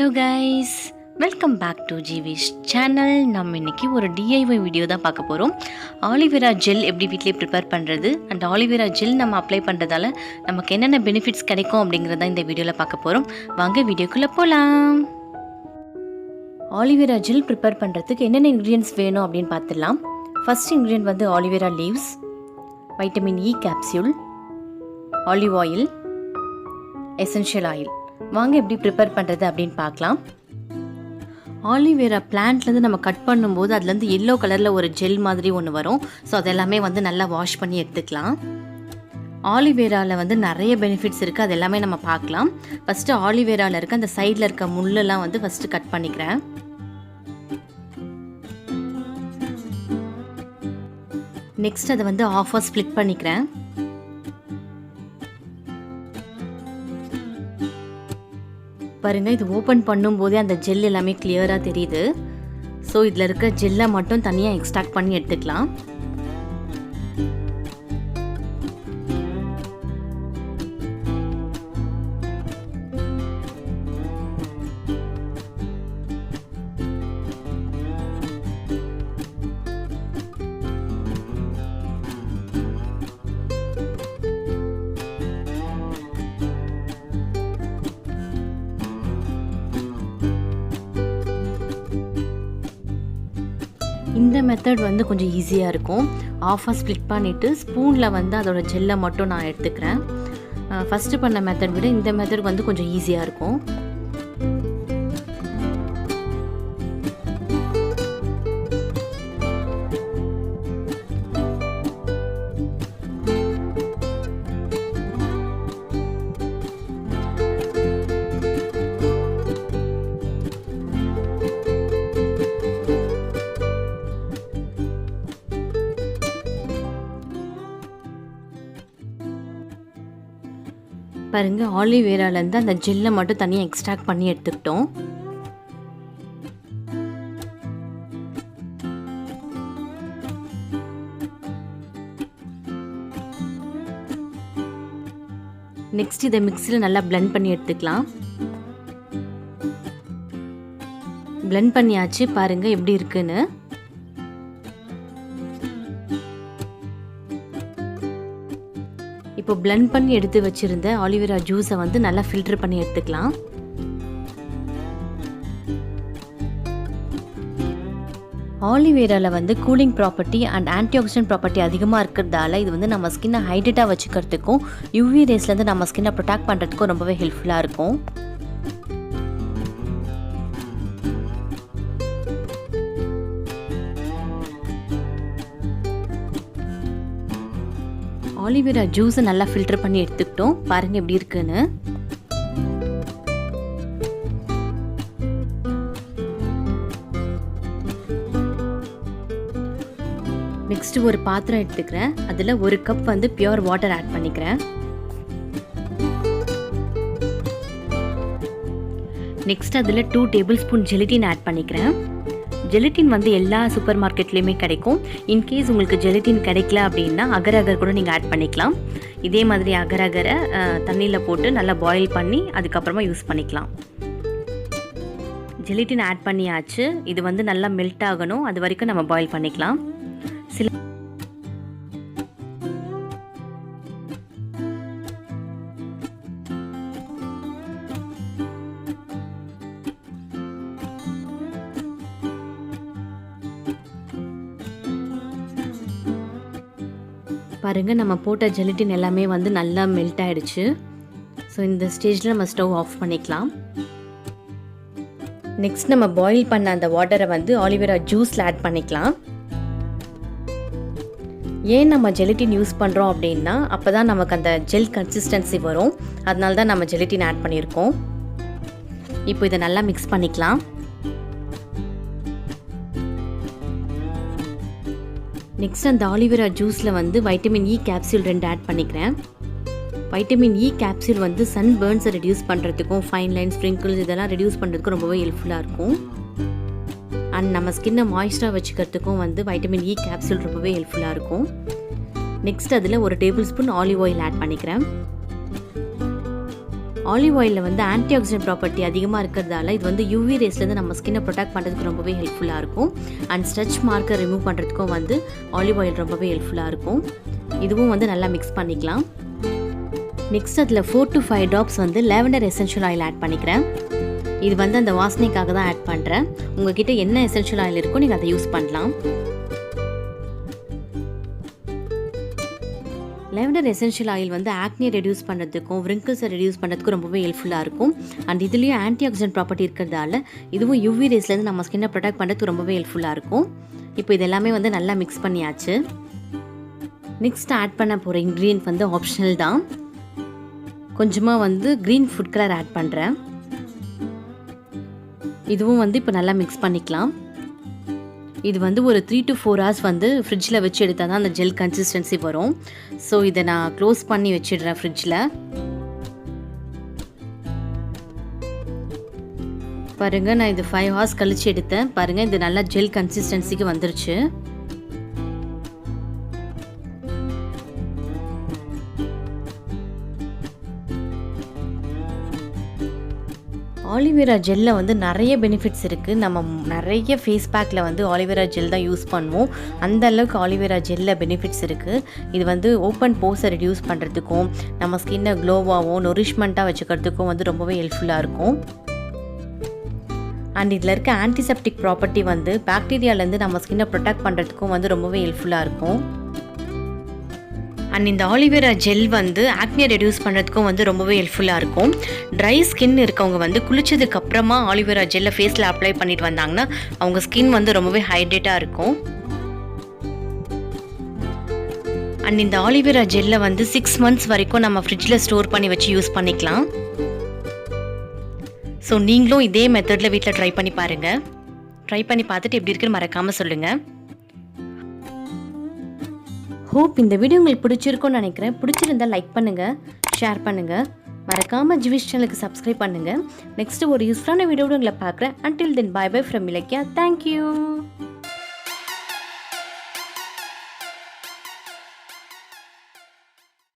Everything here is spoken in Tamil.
Hello guys, welcome back to Jivish channel. நம்ம இன்னைக்கு ஒரு DIY வீடியோ தான் பார்க்க போறோம். Aloevera gel எப்படி வீட்லயே prepare பண்றது and Aloevera gel நம்ம அப்ளை பண்றதால நமக்கு என்னென்ன பெனிஃபிட்ஸ் கிடைக்கும் அப்படிங்கறத இந்த வீடியோல பார்க்க போறோம். வாங்க வீடியோக்குள்ள போலாம். Aloevera gel prepare பண்றதுக்கு என்னென்ன ingredients வேணும் அப்படினு பார்த்துடலாம். First ingredient வந்து Aloe Vera leaves, vitamin E capsule, olive oil, essential oil. வாங்க எப்படி ப்ரிப்பேர் பண்ணுறது அப்படின்னு பார்க்கலாம். ஆலிவேரா பிளான்ட்லேருந்து நம்ம கட் பண்ணும்போது அதுலேருந்து எல்லோ கலரில் ஒரு ஜெல் மாதிரி ஒன்று வரும். ஸோ அதெல்லாமே வந்து நல்லா வாஷ் பண்ணி எடுத்துக்கலாம். ஆலிவேராவில் வந்து நிறைய பெனிஃபிட்ஸ் இருக்குது, அது எல்லாமே நம்ம பார்க்கலாம். ஃபஸ்ட்டு ஆலிவேராவில் இருக்க அந்த சைடில் இருக்க முள்ளெல்லாம் வந்து ஃபஸ்ட்டு கட் பண்ணிக்கிறேன். நெக்ஸ்ட் அதை வந்து ஆஃபாக ஸ்ப்ளிட் பண்ணிக்கிறேன். பாருங்க, இது ஓப்பன் பண்ணும்போதே அந்த ஜெல் எல்லாமே கிளியராக தெரியுது. ஸோ இதில் இருக்க ஜெல்லை மட்டும் தனியாக எக்ஸ்ட்ராக்ட் பண்ணி எடுத்துக்கலாம். இந்த மெத்தட் வந்து கொஞ்சம் ஈஸியாக இருக்கும். ஆஃபாக ஸ்ப்ளிட் பண்ணிவிட்டு ஸ்பூனில் வந்து அதோட ஜெல்லை மட்டும் நான் எடுத்துக்கிறேன். ஃபஸ்ட்டு பண்ண மெத்தட் விட இந்த மெத்தட் வந்து கொஞ்சம் ஈஸியாக இருக்கும். பாருங்க, ஆலிவேராலேருந்து அந்த ஜெல்லை மட்டும் தனியாக எக்ஸ்ட்ராக்ட் பண்ணி எடுத்துக்கிட்டோம். நெக்ஸ்ட் இதை மிக்ஸியில் நல்லா பிளெண்ட் பண்ணி எடுத்துக்கலாம். பிளெண்ட் பண்ணியாச்சு, பாருங்க எப்படி இருக்குன்னு. இப்போ பிளெண்ட் பண்ணி எடுத்து வச்சிருந்த ஆலிவேரா ஜூஸை வந்து நல்லா ஃபில்டர் பண்ணி எடுத்துக்கலாம். ஆலிவேராவில் வந்து cooling property and antioxidant property அதிகமாக இருக்கிறதால இது வந்து நம்ம ஸ்கின்னை ஹைட்ரேட்டாக வச்சுக்கிறதுக்கும் யூவி ரேஸ்லேருந்து நம்ம ஸ்கின்னை ப்ரொடெக்ட் பண்ணுறதுக்கும் ரொம்பவே ஹெல்ப்ஃபுல்லாக இருக்கும். ஆலிவேரா ஜூஸை நல்லா ஃபில்டர் பண்ணி எடுத்துக்கிட்டோம். பாருங்க எப்படி இருக்குன்னு. நெக்ஸ்ட் ஒரு பாத்திரம் எடுத்துக்கிறேன். அதில் ஒரு கப் வந்து பியூர் வாட்டர் ஆட் பண்ணிக்கிறேன். நெக்ஸ்ட் அதில் 2 டேபிள் ஸ்பூன் ஜெலட்டின் ஆட் பண்ணிக்கிறேன். ஜெலட்டின் வந்து எல்லா சூப்பர் மார்க்கெட்லேயுமே கிடைக்கும். இன்கேஸ் உங்களுக்கு ஜெலட்டின் கிடைக்கல அப்படின்னா அகர் கூட நீங்கள் ஆட் பண்ணிக்கலாம். இதே மாதிரி அகரை தண்ணியில் போட்டு நல்லா பாயில் பண்ணி அதுக்கப்புறமா யூஸ் பண்ணிக்கலாம். ஜெலட்டின் ஆட் பண்ணியாச்சு. இது வந்து நல்லா மெல்ட் ஆகணும், அது வரைக்கும் நம்ம பாயில் பண்ணிக்கலாம். பாருங்கள், நம்ம போட்ட ஜெலட்டின் எல்லாமே வந்து நல்லா மெல்ட் ஆகிடுச்சு. ஸோ இந்த ஸ்டேஜில் நம்ம ஸ்டவ் ஆஃப் பண்ணிக்கலாம். நெக்ஸ்ட் நம்ம பாயில் பண்ண அந்த வாட்டரை வந்து ஆலிவேரா ஜூஸில் ஆட் பண்ணிக்கலாம். ஏன் நம்ம ஜெலட்டின் யூஸ் பண்ணுறோம் அப்படின்னா அப்போ தான் நமக்கு அந்த ஜெல் கன்சிஸ்டன்சி வரும். அதனால தான் நம்ம ஜெலட்டின் ஆட் பண்ணியிருக்கோம். இப்போ இதை நல்லா மிக்ஸ் பண்ணிக்கலாம். நெக்ஸ்ட் அந்த ஆலிவேரா ஜூஸில் வந்து வைட்டமின் இ கேப்சூல் 2 ஆட் பண்ணிக்கிறேன். வைட்டமின் இ கேப்சூல் வந்து சன் பேர்ன்ஸை ரெடியூஸ் பண்ணுறதுக்கும் ஃபைன் லைன்ஸ் ஸ்ப்ரிங்கிள்ஸ் இதெல்லாம் ரெடியூஸ் பண்ணுறதுக்கும் ரொம்பவே ஹெல்ப்ஃபுல்லாக இருக்கும். அண்ட் நம்ம ஸ்கின்னை மாய்ஸ்டராக வச்சுக்கிறதுக்கும் வந்து வைட்டமின் இ கேப்சூல் ரொம்பவே ஹெல்ப்ஃபுல்லாக இருக்கும். நெக்ஸ்ட் அதில் ஒரு tablespoon olive oil add பண்ணிக்கிறேன். ஆலிவ் ஆயிலில் வந்து ஆன்டி ஆக்சிடென்ட் ப்ராப்பர்ட்டி அதிகமாக இருக்கிறதால இது வந்து யூவி ரேஸ்லேருந்து நம்ம ஸ்கின்னை ப்ரொடெக்ட் பண்ணுறதுக்கு ரொம்பவே ஹெல்ப்ஃபுல்லாக இருக்கும். அண்ட் ஸ்ட்ரெச் மார்க்கை ரிமூவ் பண்ணுறதுக்கும் வந்து ஆலிவ் ஆயில் ரொம்பவே ஹெல்ப்ஃபுல்லாக இருக்கும். இதுவும் வந்து நல்லா மிக்ஸ் பண்ணிக்கலாம். நெக்ஸ்ட் அதில் 4 to 5 ட்ராப்ஸ் வந்து லாவெண்டர் எசென்ஷியல் ஆயில் ஆட் பண்ணிக்கிறேன். இது வந்து அந்த வாசனைக்காக தான் ஆட் பண்ணுறேன். உங்ககிட்ட என்ன எசென்ஷியல் ஆயில் இருக்கோ நீங்கள் அதை யூஸ் பண்ணலாம். லாவெண்டர் எசென்ஷியல் ஆயில் வந்து ஆக்னி ரெடியூஸ் பண்ணுறதுக்கும் விரிங்கிள்ஸை ரெடியூஸ் பண்ணுறதுக்கும் ரொம்பவே ஹெல்ப்ஃபுல்லாக இருக்கும். அண்ட் இதுலேயும் ஆன்டி ஆக்சிடென்ட் ப்ராப்பர்ட்டி இருக்கிறதால இதுவும் யூவி ரேஸ்லேருந்து நம்ம ஸ்கின்னை ப்ரொடெக்ட் பண்ணுறதுக்கு ரொம்பவே ஹெல்ப்ஃபுல்லாக இருக்கும். இப்போ இது எல்லாமே வந்து நல்லா மிக்ஸ் பண்ணியாச்சு. நெக்ஸ்ட் ஆட் பண்ண போகிற இன்க்ரீடியன்ட் வந்து ஆப்ஷனல் தான். கொஞ்சமாக வந்து க்ரீன் ஃபுட் கலர் ஆட் பண்ணுறேன். இதுவும் வந்து இப்போ நல்லா மிக்ஸ் பண்ணிக்கலாம். இது வந்து ஒரு 3 to 4 hours வந்து ஃப்ரிட்ஜில் வச்சு எடுத்தால் தான் அந்த ஜெல் கன்சிஸ்டன்சி வரும். ஸோ இதை நான் க்ளோஸ் பண்ணி வச்சிடுறேன் ஃப்ரிட்ஜில். பாருங்கள், நான் இது 5 hours கழித்து எடுத்தேன். பாருங்கள், இது நல்லா ஜெல் கன்சிஸ்டன்சிக்கு வந்துருச்சு. ஆலிவேரா ஜெல்லில் வந்து நிறைய பெனிஃபிட்ஸ் இருக்குது. நம்ம நிறைய ஃபேஸ் பேக்கில் வந்து ஆலிவேரா ஜெல் தான் யூஸ் பண்ணுவோம். அந்த அளவுக்கு ஆலிவேரா ஜெல்லில் பெனிஃபிட்ஸ் இருக்குது. இது வந்து ஓப்பன் போர்ஸை ரெடியூஸ் பண்ணுறதுக்கும் நம்ம ஸ்கின்னை க்ளோவாகவும் நொரிஷ்மெண்ட்டாக வச்சுக்கிறதுக்கும் வந்து ரொம்பவே ஹெல்ப்ஃபுல்லாக இருக்கும். அண்ட் இதில் இருக்க ஆன்டிசெப்டிக் ப்ராப்பர்ட்டி வந்து பாக்டீரியாலேருந்து நம்ம ஸ்கின்னை ப்ரொடெக்ட் பண்ணுறதுக்கும் வந்து ரொம்பவே ஹெல்ப்ஃபுல்லாக இருக்கும். அண்ட் இந்த ஆலிவேரா ஜெல் வந்து ஆக்னி ரெடியூஸ் பண்ணுறதுக்கும் வந்து ரொம்பவே ஹெல்ப்ஃபுல்லாக இருக்கும். ட்ரை ஸ்கின் இருக்கவங்க வந்து குளிச்சதுக்கு அப்புறமா ஆலிவேரா ஜெல்லை ஃபேஸில் அப்ளை பண்ணிட்டு வந்தாங்கன்னா அவங்க ஸ்கின் வந்து ரொம்பவே ஹைட்ரேட்டாக இருக்கும். அண்ட் இந்த ஆலிவேரா ஜெல்லை வந்து 6 months வரைக்கும் நம்ம ஃப்ரிட்ஜில் ஸ்டோர் பண்ணி வச்சு யூஸ் பண்ணிக்கலாம். ஸோ நீங்களும் இதே மெத்தடில் வீட்டில் ட்ரை பண்ணி பாருங்கள். ட்ரை பண்ணி பார்த்துட்டு எப்படி இருக்குன்னு மறக்காமல் சொல்லுங்கள். ஹோப் இந்த வீடியோ உங்களுக்கு பிடிச்சிருக்கும்னு நினைக்கிறேன். பிடிச்சிருந்தால் லைக் பண்ணுங்கள், ஷேர் பண்ணுங்கள். மறக்காமல் ஜிவிஷ் சேனலுக்கு சப்ஸ்கிரைப் பண்ணுங்கள். நெக்ஸ்ட்டு ஒரு யூஸ்ஃபுல்லான வீடியோட உங்களை பார்க்குறேன். Until then bye bye from Ilakkiya. Thank you.